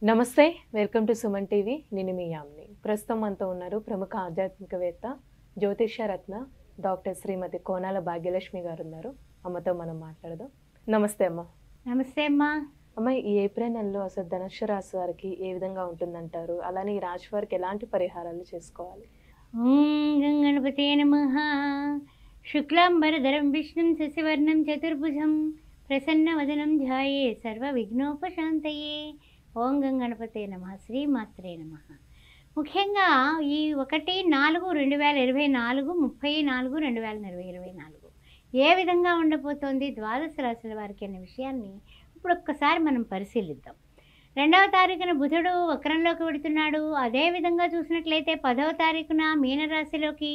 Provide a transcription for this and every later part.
నమస్తే. Welcome to Suman TV. నేను మీ యామిని. ప్రస్తుతం మనతో ఉన్నారు ప్రముఖ ఆధ్యాత్మికవేత్త, జ్యోతిష్య రత్న డాక్టర్ శ్రీమతి కోనాల భాగ్యలక్ష్మి గారున్నారు. అమ్మతో మనం మాట్లాడదాం. నమస్తే అమ్మ. నమస్తే అమ్మా. అమ్మ, ఈ ఏప్రిల్ నెలలో అసలు ధనుస్సు రాశి వారికి ఏ విధంగా ఉంటుందంటారు? అలానే ఈ రాశి వారికి ఎలాంటి పరిహారాలు చేసుకోవాలి? ఓం గం గణపతే నమః. శుక్లాంబరధరం విష్ణుం శశివర్ణం చతుర్భుజం ప్రసన్నవదనం ధ్యాయే సర్వ విఘ్నోపశాంతయే. ఓం గం గణపతే నమః. శ్రీమాత్రే నమః. ముఖ్యంగా ఈ 1/4/2024 34/2024 ఏ విధంగా ఉండబోతోంది ద్వాదశ రాశుల వారికి అనే విషయాన్ని ఇప్పుడు ఒక్కసారి మనం పరిశీలిద్దాం. 2వ తారీఖున బుధుడు వక్రంలోకి వెళుతున్నాడు. అదేవిధంగా చూసినట్లయితే 10వ తారీఖున మీనరాశిలోకి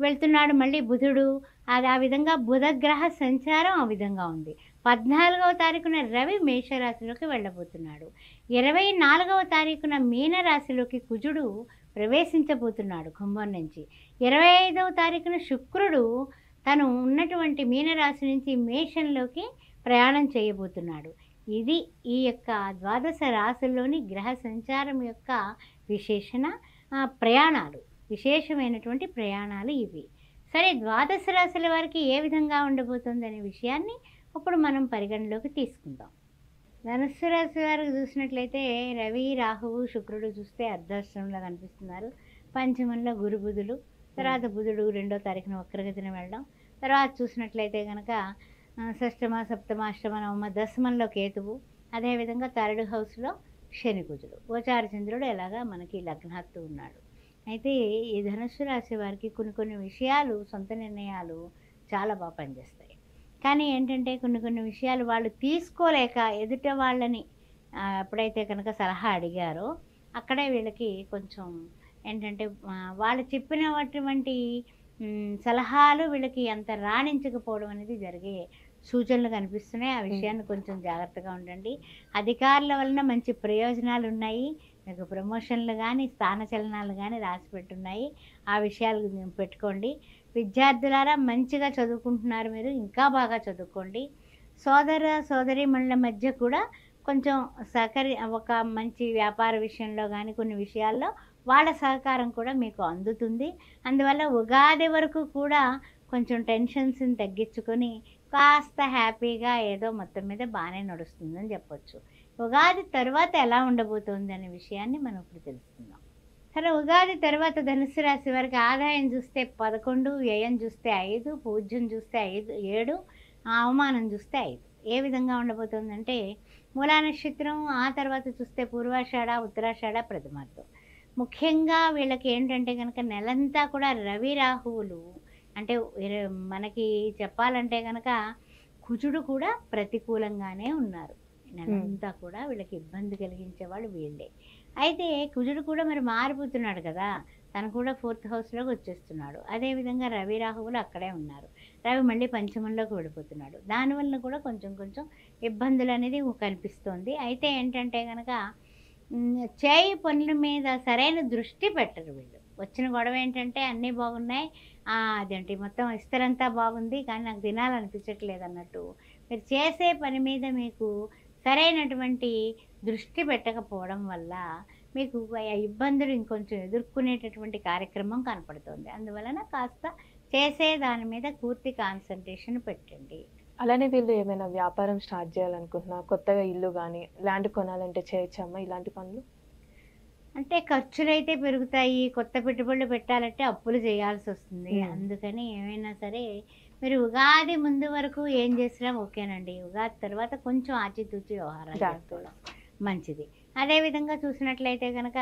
వెళ్తున్నాడు మళ్ళీ బుధుడు. అది ఆ విధంగా బుధగ్రహ సంచారం ఆ విధంగా ఉంది. 14వ తారీఖున రవి మేషరాశిలోకి వెళ్ళబోతున్నాడు. 24వ తారీఖున మీనరాశిలోకి కుజుడు ప్రవేశించబోతున్నాడు కుంభం నుంచి. 25వ తారీఖున శుక్రుడు తను ఉన్నటువంటి మీనరాశి నుంచి మేషంలోకి ప్రయాణం చేయబోతున్నాడు. ఇది ఈ యొక్క ద్వాదశ రాశుల్లోని గ్రహ సంచారం యొక్క విశేషణ ప్రయాణాలు, విశేషమైనటువంటి ప్రయాణాలు ఇవి. సరే, ద్వాదశ రాశుల వారికి ఏ విధంగా ఉండబోతుంది అనే విషయాన్ని ఇప్పుడు మనం పరిగణలోకి తీసుకుందాం. ధనుస్సు రాశి వారికి చూసినట్లయితే రవి, రాహువు, శుక్రుడు చూస్తే అర్ధాష్టమంలో కనిపిస్తున్నారు. పంచమంలో గురు బుధులు, తర్వాత బుధుడు 2వ తారీఖున వక్రగతిన వెళ్ళడం, తర్వాత చూసినట్లయితే కనుక షష్టమ, సప్తమ, అష్టమ, నవమ, దశమంలో కేతువు, అదేవిధంగా 3rd హౌస్లో శని కుజుడు, గోచార చంద్రుడు ఎలాగా మనకి లగ్నాత్తు ఉన్నాడు. అయితే ఈ ధనుస్సు రాశి వారికి కొన్ని విషయాలు, సొంత నిర్ణయాలు చాలా బాగా పనిచేస్తాయి. కానీ ఏంటంటే కొన్ని విషయాలు వాళ్ళు తీసుకోలేక ఎదుట వాళ్ళని ఎప్పుడైతే కనుక సలహా అడిగారో అక్కడే వీళ్ళకి కొంచెం ఏంటంటే వాళ్ళు చెప్పినటువంటి సలహాలు వీళ్ళకి అంత రాణించకపోవడం అనేది జరిగే సూచనలు కనిపిస్తున్నాయి. ఆ విషయాన్ని కొంచెం జాగ్రత్తగా ఉండండి. అధికారుల వలన మంచి ప్రయోజనాలు ఉన్నాయి. మీకు ప్రమోషన్లు కానీ స్థానచలనాలు కానీ రాసి పెట్టున్నాయి. ఆ విషయాలు పెట్టుకోండి. విద్యార్థులారా మంచిగా చదువుకుంటున్నారు, మీరు ఇంకా బాగా చదువుకోండి. సోదర సోదరీమణుల మధ్య కూడా కొంచెం ఒక మంచి వ్యాపార విషయంలో కానీ కొన్ని విషయాల్లో వాళ్ళ సహకారం కూడా మీకు అందుతుంది. అందువల్ల ఉగాది వరకు కూడా కొంచెం టెన్షన్స్ని తగ్గించుకొని కాస్త హ్యాపీగా ఏదో మొత్తం మీద బాగానే నడుస్తుందని చెప్పొచ్చు. ఉగాది తర్వాత ఎలా ఉండబోతుంది అనే విషయాన్ని మనం ఇప్పుడు తెలుసుకుందాం. సరే, ఉగాది తర్వాత ధనుస్సు రాశి వారికి ఆదాయం చూస్తే 11, వ్యయం చూస్తే 5, పూజ్యం చూస్తే 7, అవమానం చూస్తే 5. ఏ విధంగా ఉండబోతుందంటే మూలా నక్షత్రం, ఆ తర్వాత చూస్తే పూర్వాషాఢ, ఉత్తరాషాఢ, ప్రథమార్థం. ముఖ్యంగా వీళ్ళకి ఏంటంటే కనుక నెలంతా కూడా రవి రాహువులు అంటే మనకి చెప్పాలంటే కనుక కుజుడు కూడా ప్రతికూలంగానే ఉన్నారు. నెలంతా కూడా వీళ్ళకి ఇబ్బంది కలిగించేవాళ్ళు వీళ్ళే. అయితే కుజుడు కూడా మరి మారిపోతున్నాడు కదా, తను కూడా 4th హౌస్లోకి వచ్చేస్తున్నాడు. అదేవిధంగా రవి రాహువులు అక్కడే ఉన్నారు. రవి మళ్ళీ పంచమంలోకి వెళ్ళిపోతున్నాడు. దానివల్ల కూడా కొంచెం ఇబ్బందులు అనేది కనిపిస్తోంది. అయితే ఏంటంటే కనుక చేయి పనుల మీద సరైన దృష్టి పెట్టరు వీళ్ళు. వచ్చిన గొడవ ఏంటంటే అన్నీ బాగున్నాయి, అదేంటి మొత్తం ఇస్తరంతా బాగుంది కానీ నాకు తినాలనిపించట్లేదు అన్నట్టు మీరు చేసే పని మీద మీకు సరైనటువంటి దృష్టి పెట్టకపోవడం వల్ల మీకు ఇబ్బందులు ఇంకొంచెం ఎదుర్కొనేటటువంటి కార్యక్రమం కనపడుతుంది. అందువలన కాస్త చేసే దాని మీద పూర్తి కాన్సన్ట్రేషన్ పెట్టండి. అలానే వీళ్ళు ఏమైనా వ్యాపారం స్టార్ట్ చేయాలనుకుంటున్నా, కొత్తగా ఇల్లు కానీ ల్యాండ్ కొనాలంటే చేయొచ్చమ్మా ఇలాంటి పనులు? అంటే ఖర్చులైతే పెరుగుతాయి. కొత్త పెట్టుబడులు పెట్టాలంటే అప్పులు చేయాల్సి వస్తుంది. అందుకని ఏమైనా సరే మీరు ఉగాది ముందు వరకు ఏం చేసినా ఓకేనండి. ఉగాది తర్వాత కొంచెం ఆచితూచి వ్యవహారాలు చేసుకోవడం మంచిది. అదేవిధంగా చూసినట్లయితే కనుక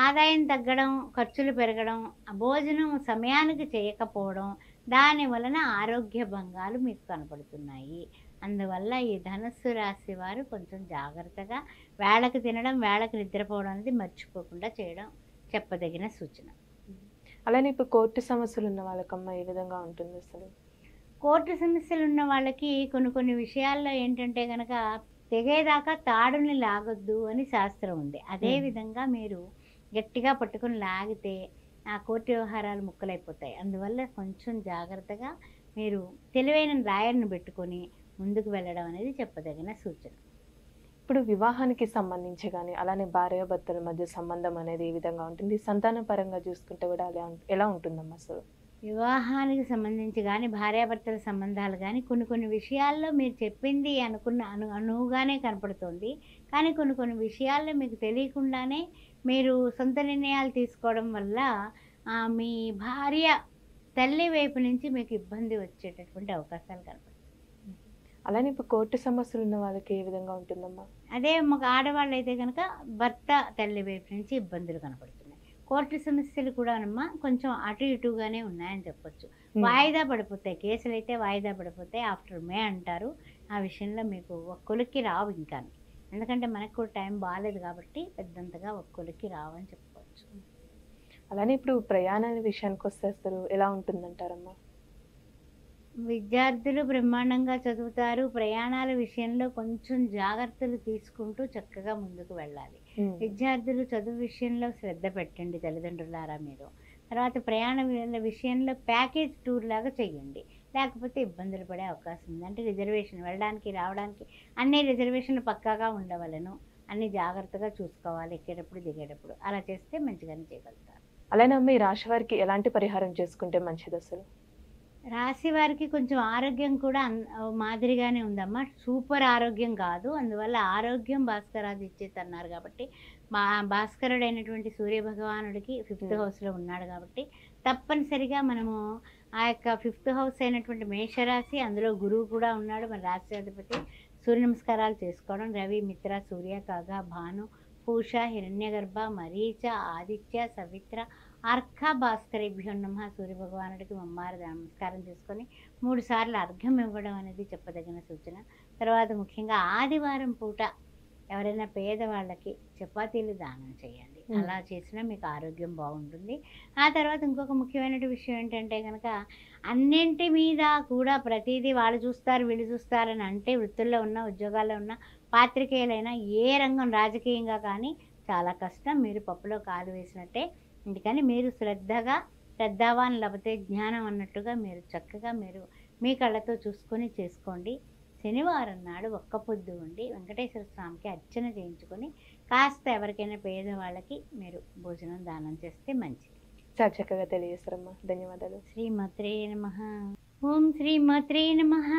ఆదాయం తగ్గడం, ఖర్చులు పెరగడం, భోజనం సమయానికి చేయకపోవడం, దాని వలన ఆరోగ్య భంగాలు మీకు కనపడుతున్నాయి. అందువల్ల ఈ ధనుస్సు రాశి వారు కొంచెం జాగ్రత్తగా వేళకి తినడం, వేళకి నిద్రపోవడం అనేది మర్చిపోకుండా చేయడం చెప్పదగిన సూచన. అలానే ఇప్పుడు కోర్టు సమస్యలు ఉన్న వాళ్ళకమ్మ ఏ విధంగా ఉంటుంది అసలు? కోర్టు సమస్యలు ఉన్న వాళ్ళకి కొన్ని విషయాల్లో ఏంటంటే కనుక తెగేదాకా తాడుని లాగొద్దు అని శాస్త్రం ఉంది. అదేవిధంగా మీరు గట్టిగా పట్టుకొని లాగితే ఆ కోర్టు వ్యవహారాలు ముక్కలైపోతాయి. అందువల్ల కొంచెం జాగ్రత్తగా మీరు తెలివైన లాయర్ని పెట్టుకొని ముందుకు వెళ్ళడం అనేది చెప్పదగిన సూచన. ఇప్పుడు వివాహానికి సంబంధించి గాని, అలానే భార్యాభర్తల మధ్య సంబంధం అనేది ఏ విధంగా ఉంటుంది? సంతాన పరంగా చూసుకుంటే కూడా ఎలా ఉంటుందమ్మా అసలు? వివాహానికి సంబంధించి కానీ భార్యాభర్తల సంబంధాలు కానీ కొన్ని కొన్ని విషయాల్లో మీరు చెప్పింది అనుకున్న అనువుగానే కనపడుతుంది. కానీ కొన్ని కొన్ని విషయాల్లో మీకు తెలియకుండానే మీరు సొంత నిర్ణయాలు తీసుకోవడం వల్ల మీ భార్య తల్లి వైపు నుంచి మీకు ఇబ్బంది వచ్చేటటువంటి అవకాశాలు కనపడతాయి. అలానే ఇప్పుడు కోర్టు సమస్యలు ఉన్న వాళ్ళకి ఏ విధంగా ఉంటుందమ్మా? అదే మాకు ఆడవాళ్ళు అయితే కనుక భర్త తల్లి వైపు నుంచి ఇబ్బందులు కనపడుతున్నాయి. కోర్టు సమస్యలు కూడానమ్మా కొంచెం అటు ఇటుగానే ఉన్నాయని చెప్పొచ్చు. వాయిదా పడిపోతాయి, కేసులు అయితే వాయిదా పడిపోతాయి. ఆఫ్టర్ మే అంటారు. ఆ విషయంలో మీకు ఒక్కొలికి రావు ఇంకా. ఎందుకంటే మనకు కూడా టైం బాగాలేదు కాబట్టి పెద్దంతగా ఒక్కొలికి రావని చెప్పుకోవచ్చు. అలానే ఇప్పుడు ప్రయాణాల విషయానికి వస్తే అసలు ఎలా ఉంటుందంటారమ్మా? విద్యార్థులు బ్రహ్మాండంగా చదువుతారు. ప్రయాణాల విషయంలో కొంచెం జాగ్రత్తలు తీసుకుంటూ చక్కగా ముందుకు వెళ్ళాలి. విద్యార్థులు చదువు విషయంలో శ్రద్ధ పెట్టండి తల్లిదండ్రులారా మీరు. తర్వాత ప్రయాణ విషయంలో ప్యాకేజ్ టూర్ లాగా చెయ్యండి. లేకపోతే ఇబ్బందులు పడే అవకాశం ఉంది. అంటే రిజర్వేషన్ వెళ్ళడానికి రావడానికి అన్ని రిజర్వేషన్లు పక్కాగా ఉండవలను. అన్ని జాగ్రత్తగా చూసుకోవాలి ఎక్కేటప్పుడు దిగేటప్పుడు. అలా చేస్తే మంచిగానే చేయగలుగుతారు. అలానే అమ్మ ఈ రాశి వారికి ఎలాంటి పరిహారం చేసుకుంటే మంచిది అసలు? రాశి వారికి కొంచెం ఆరోగ్యం కూడా మాదిరిగానే ఉందమ్మా. సూపర్ ఆరోగ్యం కాదు. అందువల్ల ఆరోగ్యం భాస్కరాది ఇచ్చేది అన్నారు కాబట్టి భాస్కరుడైనటువంటి సూర్యభగవానుడికి 5th హౌస్లో ఉన్నాడు కాబట్టి తప్పనిసరిగా మనము ఆ యొక్క 5th హౌస్ అయినటువంటి మేషరాశి, అందులో గురువు కూడా ఉన్నాడు మన రాష్ట్రాధిపతి. సూర్య నమస్కారాలు చేసుకోవడం. రవి, మిత్ర, సూర్య, ఖగ, భాను, పూష, హిరణ్యగర్భ, మరీచ, ఆదిత్య, సవిత్ర, అర్ఘ భాస్కరేభ్యో నమః. సూర్యభగవానుడికి మమ్మారు నమస్కారం చేసుకొని 3 సార్లు అర్ఘ్యం ఇవ్వడం అనేది చెప్పదగిన సూచన. తర్వాత ముఖ్యంగా ఆదివారం పూట ఎవరైనా పేదవాళ్ళకి చపాతీలు దానం చేయండి. అలా చేసినా మీకు ఆరోగ్యం బాగుంటుంది. ఆ తర్వాత ఇంకొక ముఖ్యమైన విషయం ఏంటంటే కనుక అన్నింటి మీద కూడా ప్రతిదీ వాళ్ళు చూస్తారు వీళ్ళు చూస్తారని అంటే వృత్తుల్లో ఉన్న ఉద్యోగాల్లో ఉన్న పాత్రికేయులైనా ఏ రంగం రాజకీయంగా కానీ చాలా కష్టం. మీరు పప్పులో కాలు వేసినట్టే. అందుకని మీరు శ్రద్ధావాన్ లేకపోతే జ్ఞానం అన్నట్టుగా మీరు చక్కగా మీరు మీ కళ్ళతో చూసుకొని చేసుకోండి. శనివారం నాడు ఒక్క పొద్దు ఉండి వెంకటేశ్వర స్వామికి అర్చన చేయించుకొని కాస్త ఎవరికైనా పేదవాళ్ళకి మీరు భోజనం దానం చేస్తే మంచిది. చాలా చక్కగా తెలియజేస్తారమ్మా. ధన్యవాదాలు. శ్రీమాత్రే నమః. ఓం శ్రీమాత్రే నమః.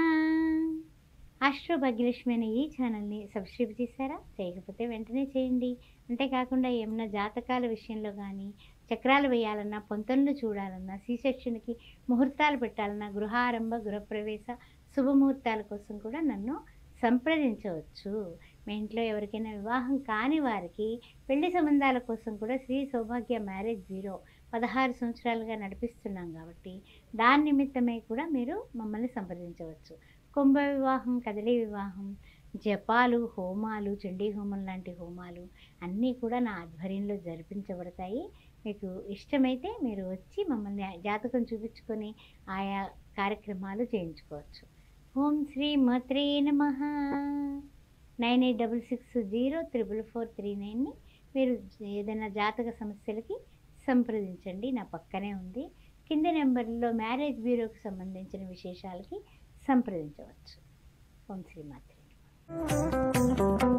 ఆస్ట్రో భాగ్యలక్ష్మి అనే ఈ ఛానల్ని సబ్స్క్రైబ్ చేశారా? చేయకపోతే వెంటనే చేయండి. అంతేకాకుండా ఏమన్నా జాతకాల విషయంలో కానీ చక్రాలు వేయాలన్నా, పొంతనలు చూడాలన్నా, సి-సెక్షన్కి ముహూర్తాలు పెట్టాలన్నా, గృహారంభ, గృహప్రవేశ శుభముహూర్తాల కోసం కూడా నన్ను సంప్రదించవచ్చు. మీ ఇంట్లో ఎవరికైనా వివాహం కాని వారికి పెళ్లి సంబంధాల కోసం కూడా శ్రీ సౌభాగ్య మ్యారేజ్ బ్యూరో 16 సంవత్సరాలుగా నడిపిస్తున్నాం కాబట్టి దాని నిమిత్తమై కూడా మీరు మమ్మల్ని సంప్రదించవచ్చు. కుంభ వివాహం, కదలి వివాహం, జపాలు, హోమాలు, చండీ హోమం లాంటి హోమాలు అన్నీ కూడా నా ఆధ్వర్యంలో జరిపించబడతాయి. మీకు ఇష్టమైతే మీరు వచ్చి మమ్మల్ని జాతకం చూపించుకొని ఆయా కార్యక్రమాలు చేయించుకోవచ్చు. ఓం శ్రీ మాత్రే నమః. 9866044439ని మీరు ఏదైనా జాతక సమస్యలకి సంప్రదించండి. నా పక్కనే ఉంది. కింద నెంబర్లో మ్యారేజ్ బ్యూరోకి సంబంధించిన విశేషాలకి సంప్రదించవచ్చు. ఓం శ్రీ మాత్రే నమః.